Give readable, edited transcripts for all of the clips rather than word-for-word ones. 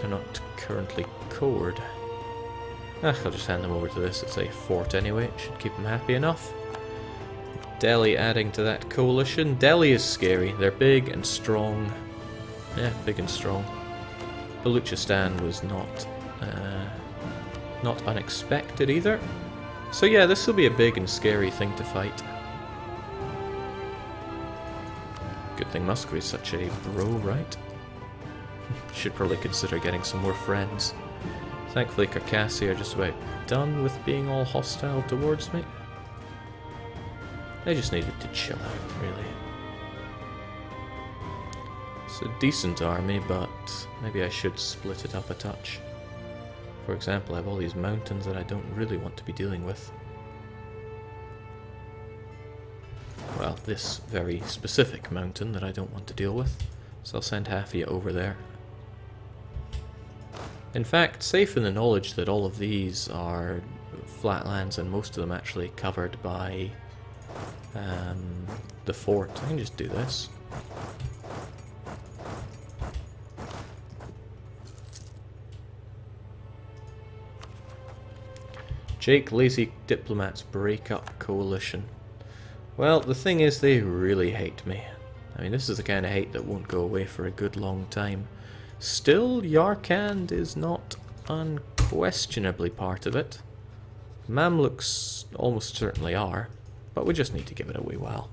are not currently cored. I'll just hand them over to this. It's a fort anyway. It should keep them happy enough. Delhi adding to that coalition. Delhi is scary. They're big and strong. Yeah, big and strong. Baluchistan was not unexpected either. So yeah, this will be a big and scary thing to fight. Good thing Muscovy is such a bro, right? Should probably consider getting some more friends. Thankfully Circassia are just about done with being all hostile towards me. I just needed to chill out, really. It's a decent army, but maybe I should split it up a touch. For example, I have all these mountains that I don't really want to be dealing with. Well, this very specific mountain that I don't want to deal with. So I'll send half of you over there. In fact, safe in the knowledge that all of these are flatlands and most of them actually covered by the fort. I can just do this. Jake, lazy diplomats break up coalition. Well, the thing is, they really hate me. I mean, this is the kind of hate that won't go away for a good long time. Still, Yarkand is not unquestionably part of it. Mamluks almost certainly are, but we just need to give it a wee while.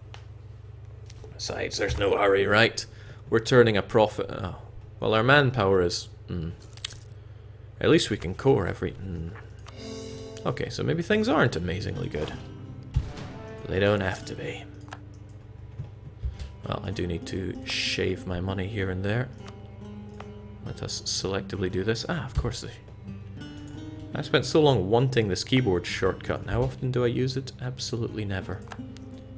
Besides, there's no hurry, right? We're turning a profit. Oh, well, our manpower is... At least we can core every... Okay, so maybe things aren't amazingly good. But they don't have to be. Well, I do need to shave my money here and there. Let us selectively do this. Ah, of course. I spent so long wanting this keyboard shortcut, and how often do I use it? Absolutely never.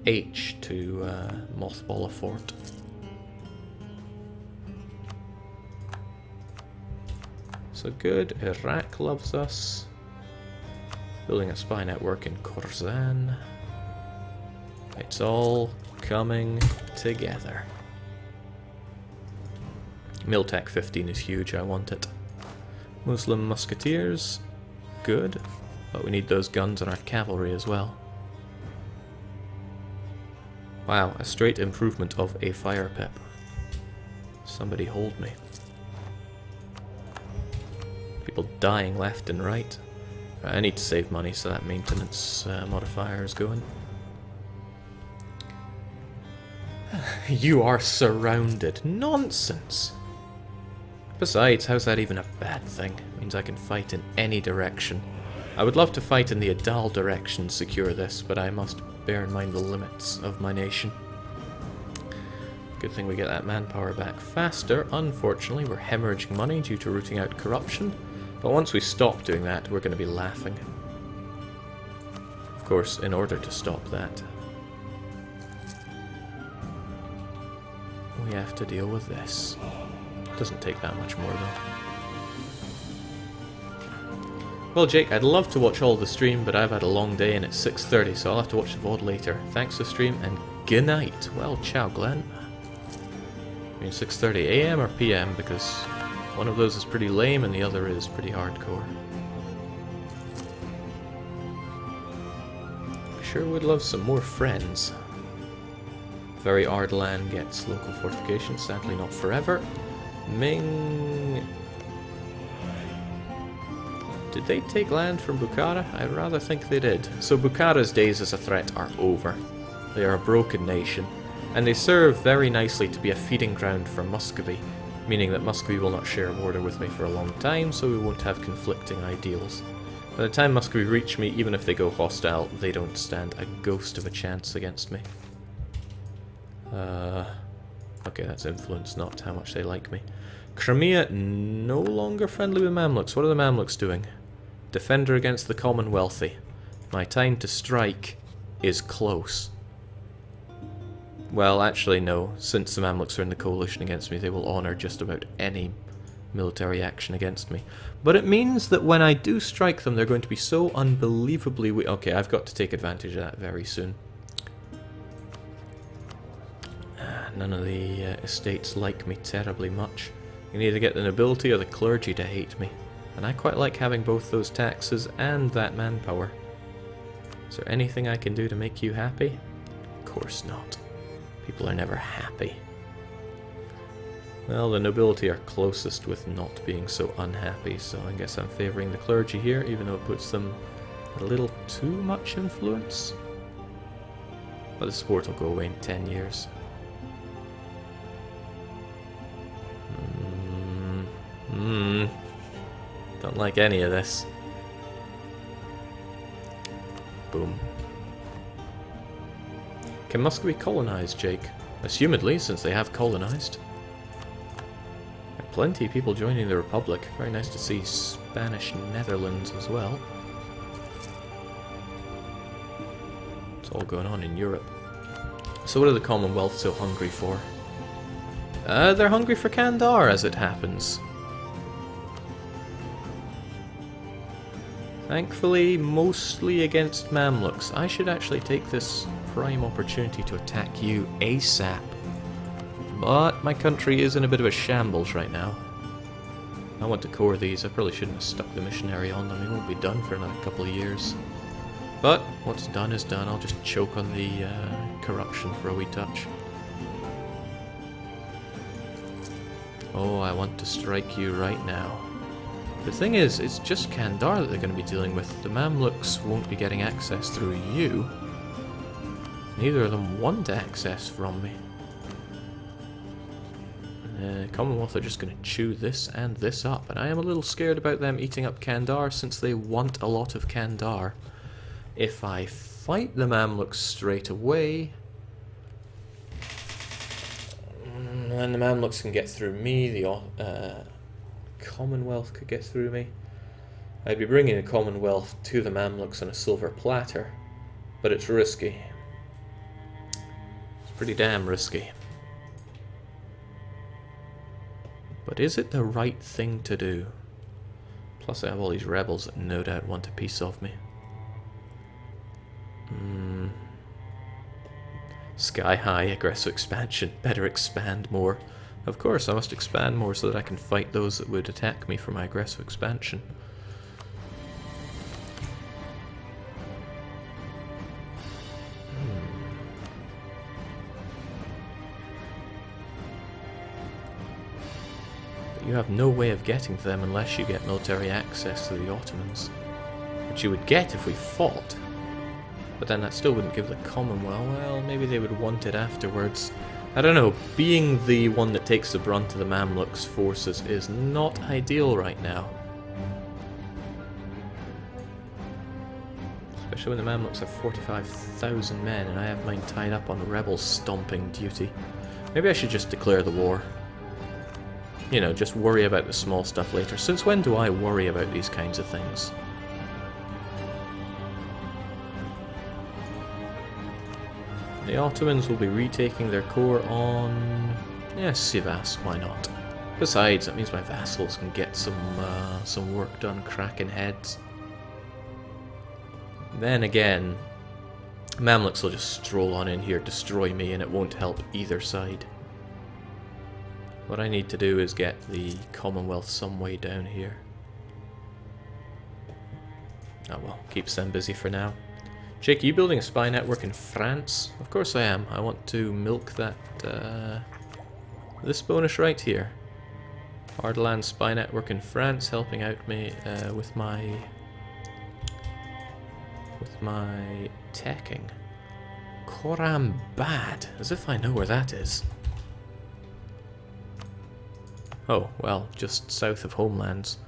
H to mothball a fort. So good. Iraq loves us. Building a spy network in Khorasan. It's all coming together. Miltech 15 is huge, I want it. Muslim musketeers, good. But we need those guns and our cavalry as well. Wow, a straight improvement of a fire pip. Somebody hold me. People dying left and right. I need to save money, so that maintenance modifier is going. You are surrounded. Nonsense! Besides, how's that even a bad thing? It means I can fight in any direction. I would love to fight in the Adal direction, secure this, but I must bear in mind the limits of my nation. Good thing we get that manpower back faster. Unfortunately, we're hemorrhaging money due to rooting out corruption. But once we stop doing that, we're going to be laughing. Of course, in order to stop that, we have to deal with this. Doesn't take that much more, though. Well, Jake, I'd love to watch all the stream, but I've had a long day and it's 6:30, so I'll have to watch the VOD later. Thanks for the stream, and good night. Well, ciao, Glenn. I mean, 6:30 AM or PM, because one of those is pretty lame and the other is pretty hardcore. Sure would love some more friends. Very Ardalan gets local fortification, sadly not forever. Ming... Did they take land from Bukhara? I'd rather think they did. So Bukhara's days as a threat are over. They are a broken nation, and they serve very nicely to be a feeding ground for Muscovy, meaning that Muscovy will not share a border with me for a long time, so we won't have conflicting ideals. By the time Muscovy reach me, even if they go hostile, they don't stand a ghost of a chance against me. Okay, that's influence, not how much they like me. Crimea, no longer friendly with Mamluks. What are the Mamluks doing? Defender against the Commonwealthy. My time to strike is close. Well, actually no. Since the Mamluks are in the coalition against me, they will honour just about any military action against me. But it means that when I do strike them, they're going to be so unbelievably weak. Okay, I've got to take advantage of that very soon. None of the estates like me terribly much. You can either get the nobility or the clergy to hate me. And I quite like having both those taxes and that manpower. Is there anything I can do to make you happy? Of course not. People are never happy. Well, the nobility are closest with not being so unhappy, so I guess I'm favouring the clergy here, even though it puts them a little too much influence. But the support will go away in 10 years. Don't like any of this. Boom. Can Muscovy colonize, Jake? Assumedly, since they have colonized. Plenty of people joining the Republic. Very nice to see Spanish Netherlands as well. It's all going on in Europe. So what are the Commonwealth so hungry for? They're hungry for Kandar, as it happens. Thankfully, mostly against Mamluks. I should actually take this prime opportunity to attack you ASAP. But my country is in a bit of a shambles right now. I want to core these. I probably shouldn't have stuck the missionary on them. He won't be done for another couple of years. But what's done is done. I'll just choke on the corruption for a wee touch. Oh, I want to strike you right now. The thing is, it's just Kandar that they're going to be dealing with. The Mamluks won't be getting access through you. Neither of them want access from me. Commonwealth are just going to chew this and this up, and I am a little scared about them eating up Kandar since they want a lot of Kandar. If I fight the Mamluks straight away, and the Mamluks can get through me, the Commonwealth could get through me. I'd be bringing the Commonwealth to the Mamluks on a silver platter, but it's risky. It's pretty damn risky. But is it the right thing to do? Plus I have all these rebels that no doubt want a piece of me. Sky high, aggressive expansion. Better expand more. Of course, I must expand more so that I can fight those that would attack me for my aggressive expansion. You have no way of getting to them unless you get military access to the Ottomans. Which you would get if we fought. But then that still wouldn't give the Commonwealth. Well, maybe they would want it afterwards. I don't know. Being the one that takes the brunt of the Mamluks' forces is not ideal right now. Especially when the Mamluks have 45,000 men and I have mine tied up on rebel stomping duty. Maybe I should just declare the war. You know, just worry about the small stuff later. Since when do I worry about these kinds of things? The Ottomans will be retaking their core on... yes, Sivas, why not? Besides, that means my vassals can get some work done cracking heads. Then again, Mamluks will just stroll on in here, destroy me, and it won't help either side. What I need to do is get the Commonwealth some way down here. Oh well, keeps them busy for now. Jake, are you building a spy network in France? Of course I am. I want to milk that, this bonus right here. Ardalan spy network in France, helping out me with my teching. Korambad, as if I know where that is. Oh, well, just south of Homelands.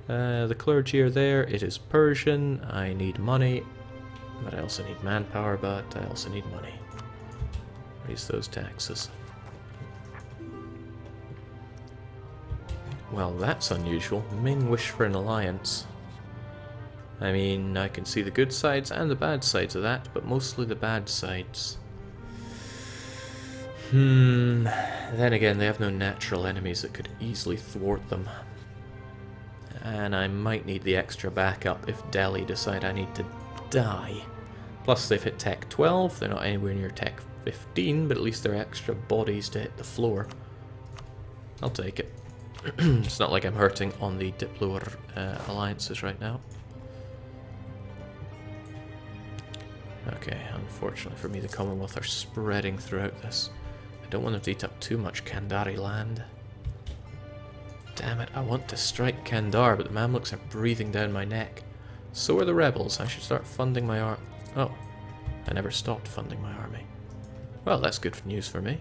The clergy are there. It is Persian. I need money. But I also need manpower, but I also need money. Raise those taxes. Well, that's unusual. Ming wish for an alliance. I mean, I can see the good sides and the bad sides of that, but mostly the bad sides. Then again, they have no natural enemies that could easily thwart them. And I might need the extra backup if Delhi decide I need to die. Plus, they've hit Tech 12, they're not anywhere near Tech 15, but at least they're extra bodies to hit the floor. I'll take it. It's not like I'm hurting on the Diplo alliances right now. Okay, unfortunately for me, the Commonwealth are spreading throughout this. I don't want them to eat up too much Kandari land. Damn it, I want to strike Kandar, but the Mamluks are breathing down my neck. So are the rebels. I should start funding my army. Oh, I never stopped funding my army. Well, that's good news for me.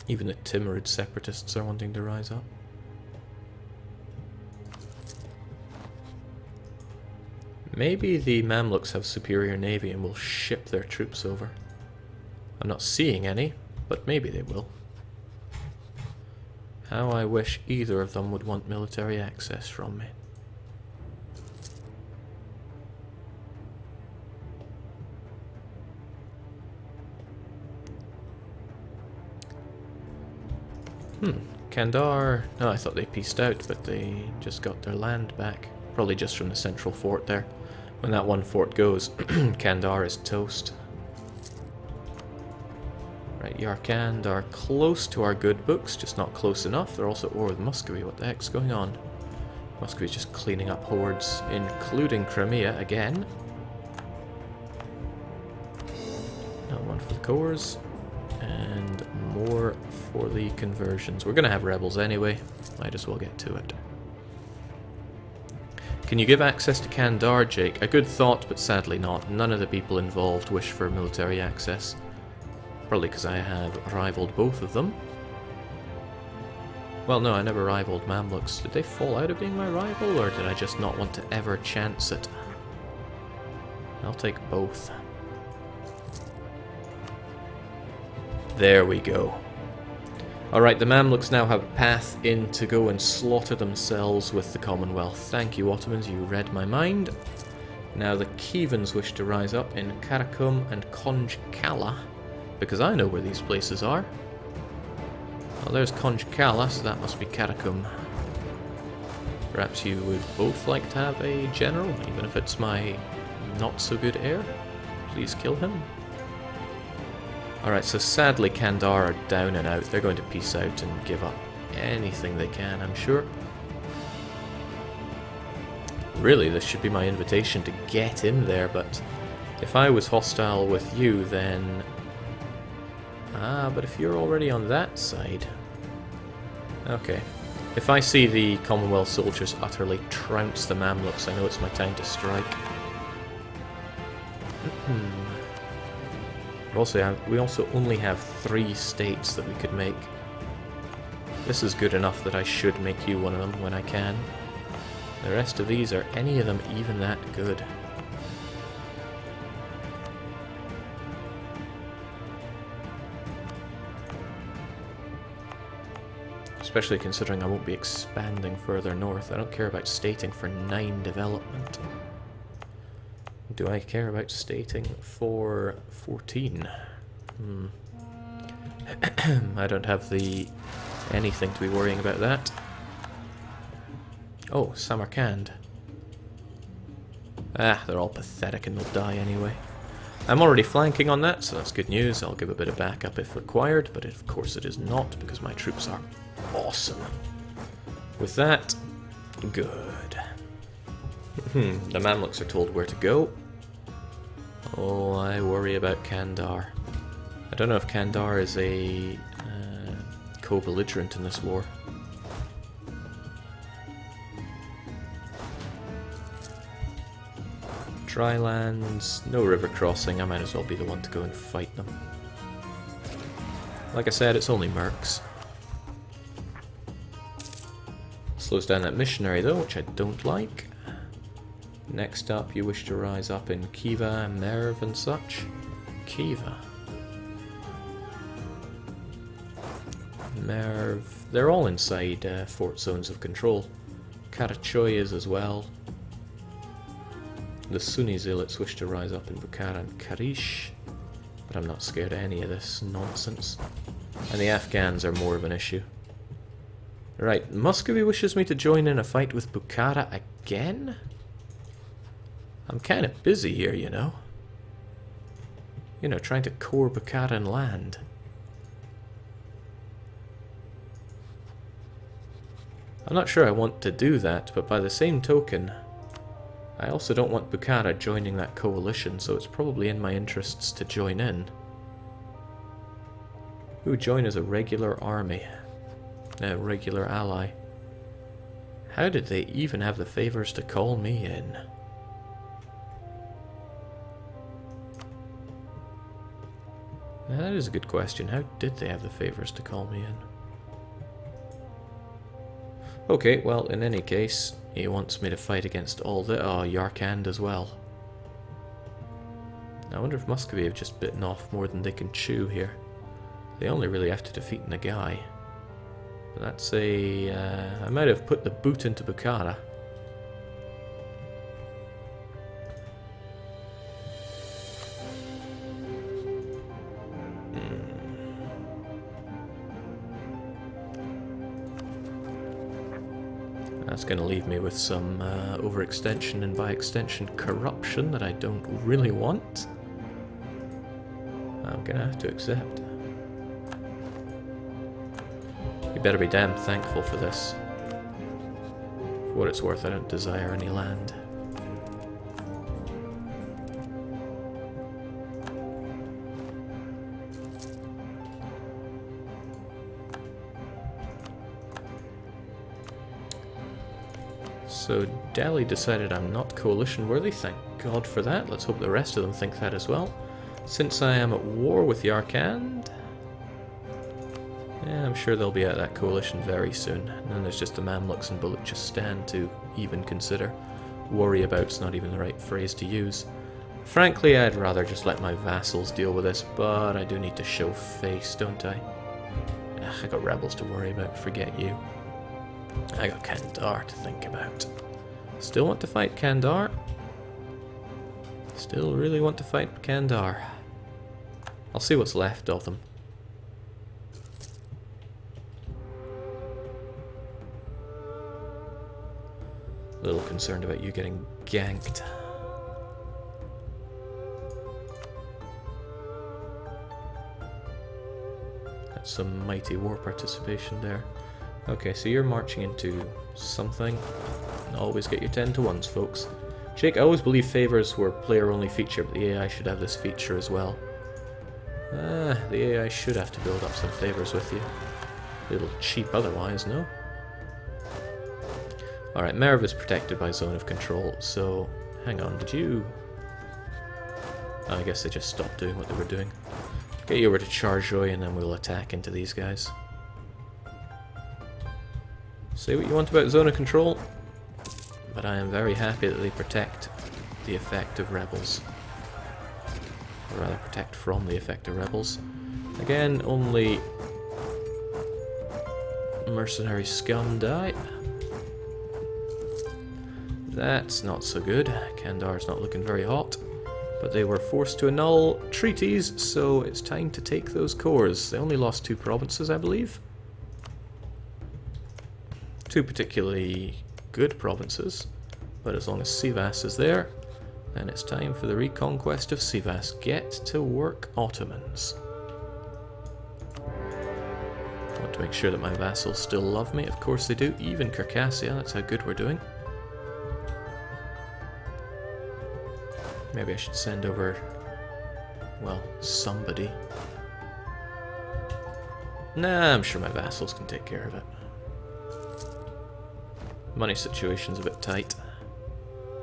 Even the Timurid separatists are wanting to rise up. Maybe the Mamluks have superior navy and will ship their troops over. I'm not seeing any, but maybe they will. How I wish either of them would want military access from me. Kandar... No, I thought they peaced out, but they just got their land back. Probably just from the central fort there. When that one fort goes, Kandar is toast. Right, Yarkand are close to our good books, just not close enough. They're also over with Muscovy. What the heck's going on? Muscovy's just cleaning up hordes, including Crimea again. Another one for the cores. And more for the conversions. We're going to have rebels anyway. Might as well get to it. Can you give access to Kandar, Jake? A good thought, but sadly not. None of the people involved wish for military access. Probably because I have rivaled both of them. Well, no, I never rivaled Mamluks. Did they fall out of being my rival, or did I just not want to ever chance it? I'll take both. There we go. Alright, the Mamluks now have a path in to go and slaughter themselves with the Commonwealth. Thank you, Ottomans, you read my mind. Now the Khivans wish to rise up in Karakum and Konjkala, because I know where these places are. Well, there's Konjkala, so that must be Karakum. Perhaps you would both like to have a general, even if it's my not-so-good heir. Please kill him. Alright, so sadly Kandar are down and out. They're going to peace out and give up anything they can, I'm sure. Really, this should be my invitation to get in there, but if I was hostile with you, then... Ah, but if you're already on that side... Okay. If I see the Commonwealth soldiers utterly trounce the Mamluks, I know it's my time to strike. We also only have 3 states that we could make. This is good enough that I should make you one of them when I can. The rest of these, are any of them even that good? Especially considering I won't be expanding further north. I don't care about stating for 9 development. Do I care about stating for 14? I don't have anything to be worrying about that. Oh, Samarkand. Ah, they're all pathetic and they'll die anyway. I'm already flanking on that, so that's good news. I'll give a bit of backup if required, but of course it is not, because my troops are awesome. With that, good. The Mamluks are told where to go. Oh, I worry about Kandar. I don't know if Kandar is a co-belligerent in this war. Dry lands, no river crossing, I might as well be the one to go and fight them. Like I said, it's only mercs. Slows down that missionary though, which I don't like. Next up, you wish to rise up in Khiva, Merv and such. Khiva. Merv. They're all inside fort zones of control. Karachoy is as well. The Sunni zealots wish to rise up in Bukhara and Karish, but I'm not scared of any of this nonsense. And the Afghans are more of an issue. Right, Muscovy wishes me to join in a fight with Bukhara again? I'm kind of busy here, you know. You know, trying to core Bukharan land. I'm not sure I want to do that, but by the same token, I also don't want Bukhara joining that coalition, so it's probably in my interests to join in. Who would join as a regular army? A regular ally. How did they even have the favors to call me in? Now, that is a good question. How did they have the favors to call me in? Okay, well, in any case, he wants me to fight against all the... Oh, Yarkand as well. I wonder if Muscovy have just bitten off more than they can chew here. They only really have to defeat Nagai. But that's a... I might have put the boot into Bukhara. That's going to leave me with some overextension and by extension corruption that I don't really want. I'm going to have to accept. You better be damn thankful for this. For what it's worth, I don't desire any land. So Delhi decided I'm not coalition worthy, thank God for that. Let's hope the rest of them think that as well. Since I am at war with Yarkand, yeah, I'm sure they'll be at that coalition very soon. And then there's just the Mamluks and Baluchistan to even consider. Worry about's not even the right phrase to use. Frankly, I'd rather just let my vassals deal with this, but I do need to show face, don't I? Ugh, I got rebels to worry about, forget you. I got Kandar to think about. Still want to fight Kandar? Still really want to fight Kandar. I'll see what's left of them. A little concerned about you getting ganked. That's some mighty war participation there. Okay, so you're marching into something. Always get your 10 to 1s, folks. Jake, I always believe favors were player-only feature, but the AI should have this feature as well. The AI should have to build up some favors with you. A little cheap otherwise, no? Alright, Merv is protected by zone of control, so... Hang on, did you... Oh, I guess they just stopped doing what they were doing. Get you over to Charjoy and then we'll attack into these guys. Say what you want about zone of control, but I am very happy that they protect the effect of rebels. Or rather, protect from the effect of rebels. Again, only mercenary scum die. That's not so good. Kandar's not looking very hot. But they were forced to annul treaties, so it's time to take those cores. They only lost 2 provinces, I believe. 2 particularly good provinces, but as long as Sivas is there, then it's time for the reconquest of Sivas. Get to work, Ottomans. I want to make sure that my vassals still love me. Of course they do, even Circassia, that's how good we're doing. Maybe I should send over, well, somebody. Nah, I'm sure my vassals can take care of it. Money situation's a bit tight.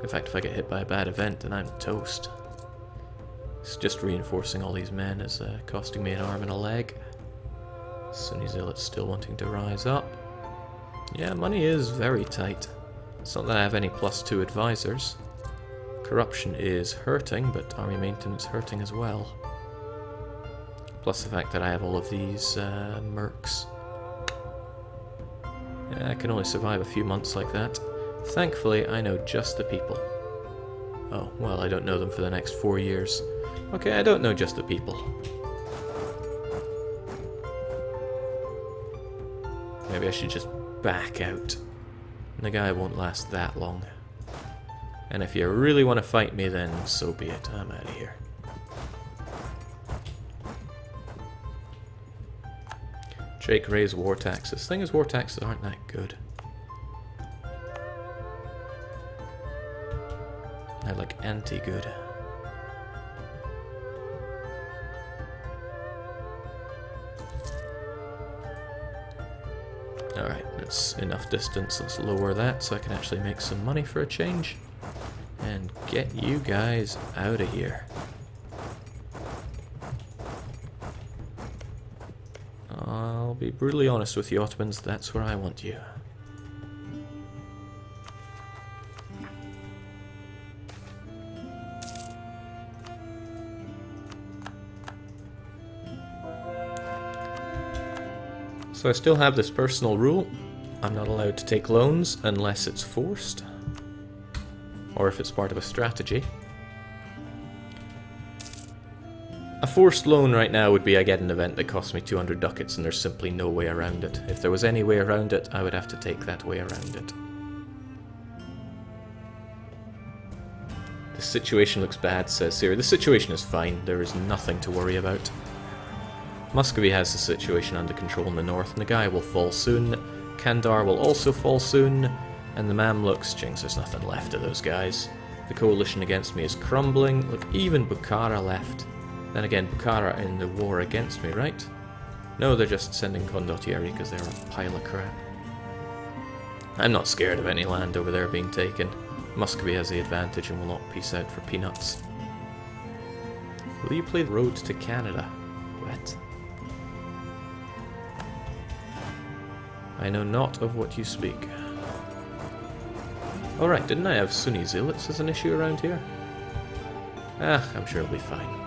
In fact, if I get hit by a bad event, then I'm toast. It's just reinforcing all these men is costing me an arm and a leg. Sunni Zealot's still wanting to rise up. Yeah, money is very tight. It's not that I have any +2 advisors. Corruption is hurting, but army maintenance hurting as well. Plus the fact that I have all of these mercs. Yeah, I can only survive a few months like that. Thankfully, I know just the people. Oh, well, I don't know them for the next 4 years. Okay, I don't know just the people. Maybe I should just back out. The guy won't last that long. And if you really want to fight me, then so be it. I'm out of here. Jake raise war taxes. Thing is, war taxes aren't that good. I like anti-good. Alright, that's enough distance. Let's lower that so I can actually make some money for a change. And get you guys out of here. I'll be brutally honest with you, Ottomans, that's where I want you. So I still have this personal rule. I'm not allowed to take loans unless it's forced, or if it's part of a strategy. A forced loan right now would be I get an event that costs me 200 ducats and there's simply no way around it. If there was any way around it, I would have to take that way around it. The situation looks bad, says Syria. The situation is fine. There is nothing to worry about. Muscovy has the situation under control in the north, and the guy will fall soon. Kandar will also fall soon, and the Mamluks, jinx, there's nothing left of those guys. The coalition against me is crumbling. Look, even Bukhara left. Then again, Bukhara in the war against me, right? No, they're just sending Condottieri because they're a pile of crap. I'm not scared of any land over there being taken. Muscovy has the advantage and will not peace out for peanuts. Will you play the road to Canada? What? I know not of what you speak. Alright, didn't I have Sunni zealots as an issue around here? Ah, I'm sure it'll be fine.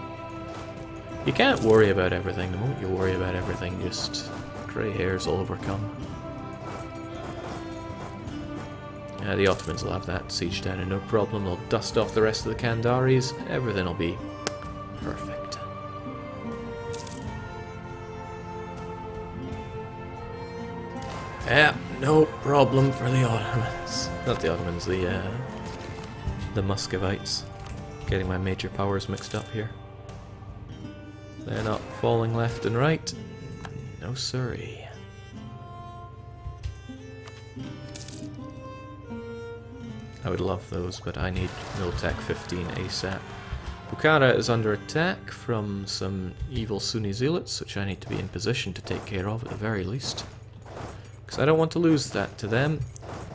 You can't worry about everything. The moment you worry about everything, just grey hairs will overcome. The Ottomans will have that siege down and no problem. They'll dust off the rest of the Kandaris. Everything will be perfect. Yeah, no problem for the Ottomans. Not the Ottomans, the Muscovites. Getting my major powers mixed up here. They're not falling left and right. No siree. I would love those, but I need Miltech 15 ASAP. Bukhara is under attack from some evil Sunni zealots, which I need to be in position to take care of at the very least. Because I don't want to lose that to them,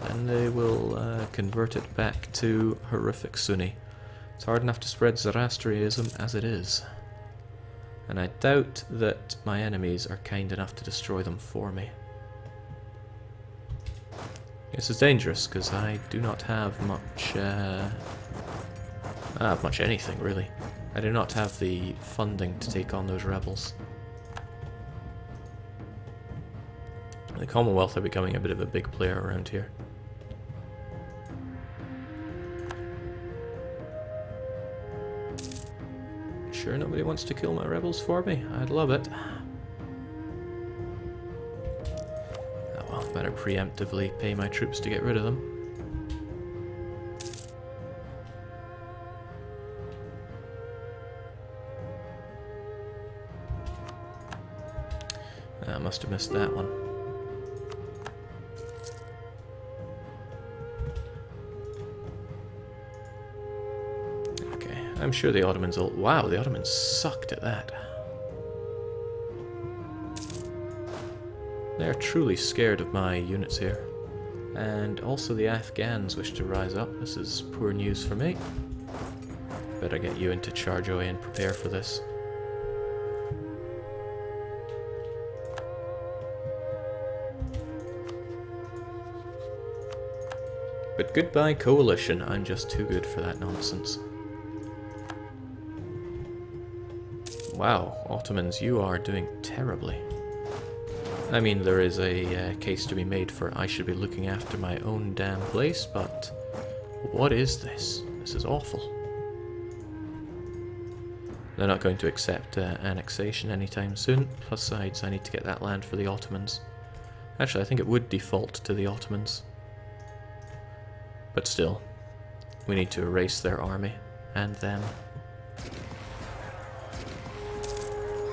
and they will convert it back to horrific Sunni. It's hard enough to spread Zoroastrianism as it is. And I doubt that my enemies are kind enough to destroy them for me. This is dangerous, because I do not have much... much anything, really. I do not have the funding to take on those rebels. The Commonwealth are becoming a bit of a big player around here. Sure nobody wants to kill my rebels for me? I'd love it. Oh well, better preemptively pay my troops to get rid of them. I must have missed that one. I'm sure the Ottomans will... Wow, the Ottomans sucked at that. They're truly scared of my units here. And also the Afghans wish to rise up. This is poor news for me. Better get you into Charjoy and prepare for this. But goodbye, coalition. I'm just too good for that nonsense. Wow, Ottomans, you are doing terribly. I mean, there is a case to be made for I should be looking after my own damn place, but what is this? This is awful. They're not going to accept annexation anytime soon. Besides, I need to get that land for the Ottomans. Actually, I think it would default to the Ottomans. But still, we need to erase their army and them.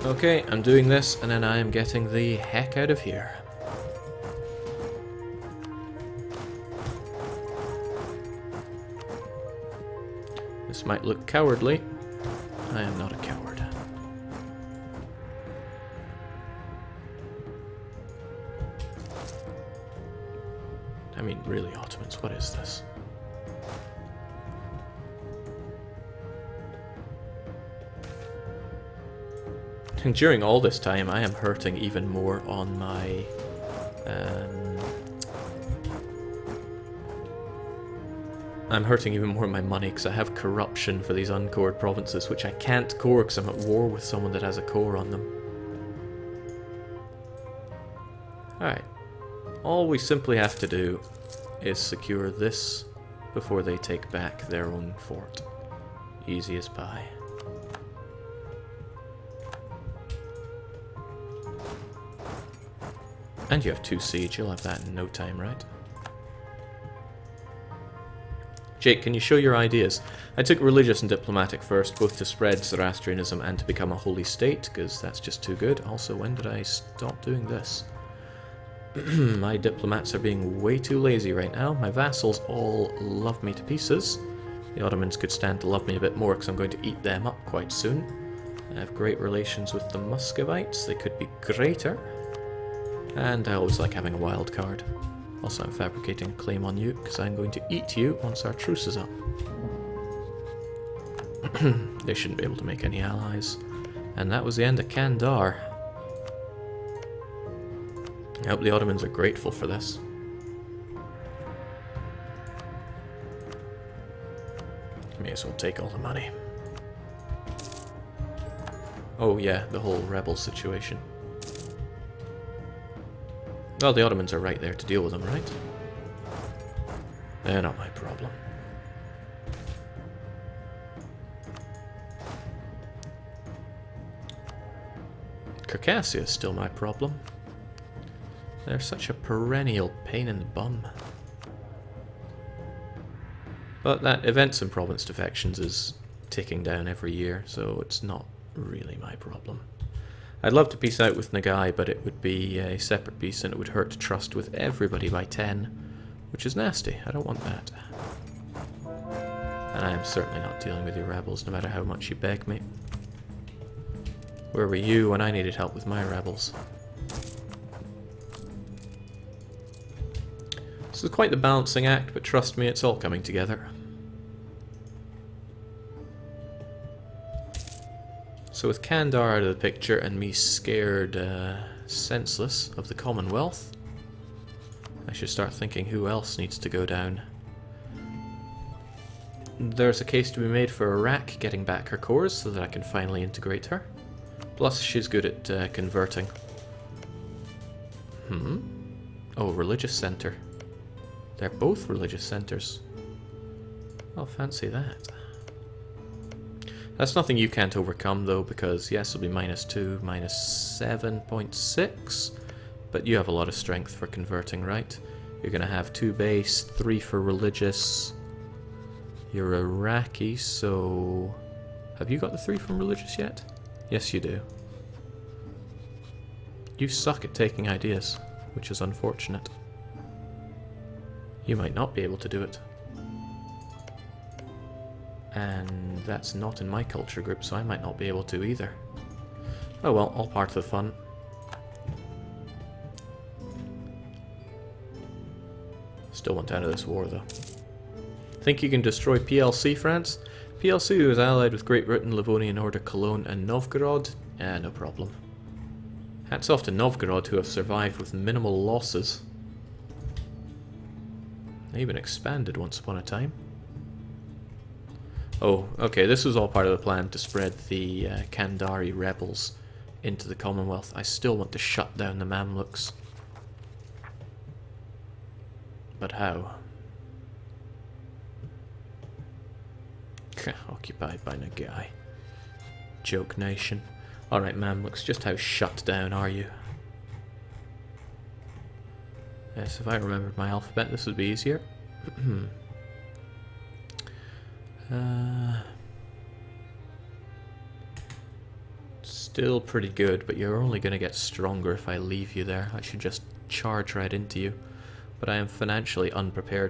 Okay, I'm doing this, and then I am getting the heck out of here. This might look cowardly. I am not a coward. I mean, really, Ottomans, what is this? And during all this time, I am hurting even more on my... I'm hurting even more on my money because I have corruption for these uncored provinces, which I can't core because I'm at war with someone that has a core on them. Alright. All we simply have to do is secure this before they take back their own fort. Easy as pie. And you have 2 siege, you'll have that in no time, right? Jake, can you show your ideas? I took religious and diplomatic first, both to spread Zoroastrianism and to become a holy state, because that's just too good. Also, when did I stop doing this? My diplomats are being way too lazy right now. My vassals all love me to pieces. The Ottomans could stand to love me a bit more, because I'm going to eat them up quite soon. I have great relations with the Muscovites. They could be greater. And I always like having a wild card. Also, I'm fabricating a claim on you, because I'm going to eat you once our truce is up. They shouldn't be able to make any allies. And that was the end of Kandar. I hope the Ottomans are grateful for this. May as well take all the money. Oh yeah, the whole rebel situation. Well, the Ottomans are right there to deal with them, right? They're not my problem. Circassia is still my problem. They're such a perennial pain in the bum. But that events and province defections is ticking down every year, so it's not really my problem. I'd love to peace out with Nagai, but it would be a separate peace and it would hurt trust with everybody by 10, which is nasty. I don't want that. And I am certainly not dealing with your rebels, no matter how much you beg me. Where were you when I needed help with my rebels? This is quite the balancing act, but trust me, it's all coming together. So with Kandar out of the picture and me scared senseless of the Commonwealth, I should start thinking who else needs to go down. There's a case to be made for Iraq getting back her cores so that I can finally integrate her. Plus she's good at converting. Oh, religious center. They're both religious centers. Oh, fancy that. That's nothing you can't overcome, though, because yes, it'll be -2, -7.6, but you have a lot of strength for converting, right? You're going to have 2 base, 3 for religious. You're Iraqi, so... Have you got the 3 from religious yet? Yes, you do. You suck at taking ideas, which is unfortunate. You might not be able to do it. And that's not in my culture group, so I might not be able to either. Oh well, all part of the fun. Still want out of this war, though. Think you can destroy PLC, France? PLC is allied with Great Britain, Livonian Order, Cologne, and Novgorod? No problem. Hats off to Novgorod, who have survived with minimal losses. They even expanded once upon a time. Oh, okay, this was all part of the plan to spread the Kandari rebels into the Commonwealth. I still want to shut down the Mamluks. But how? Occupied by Nagai. Joke nation. Alright, Mamluks, just how shut down are you? Yes, if I remembered my alphabet, this would be easier. Still pretty good, but you're only going to get stronger if I leave you there. I should just charge right into you. But I am financially unprepared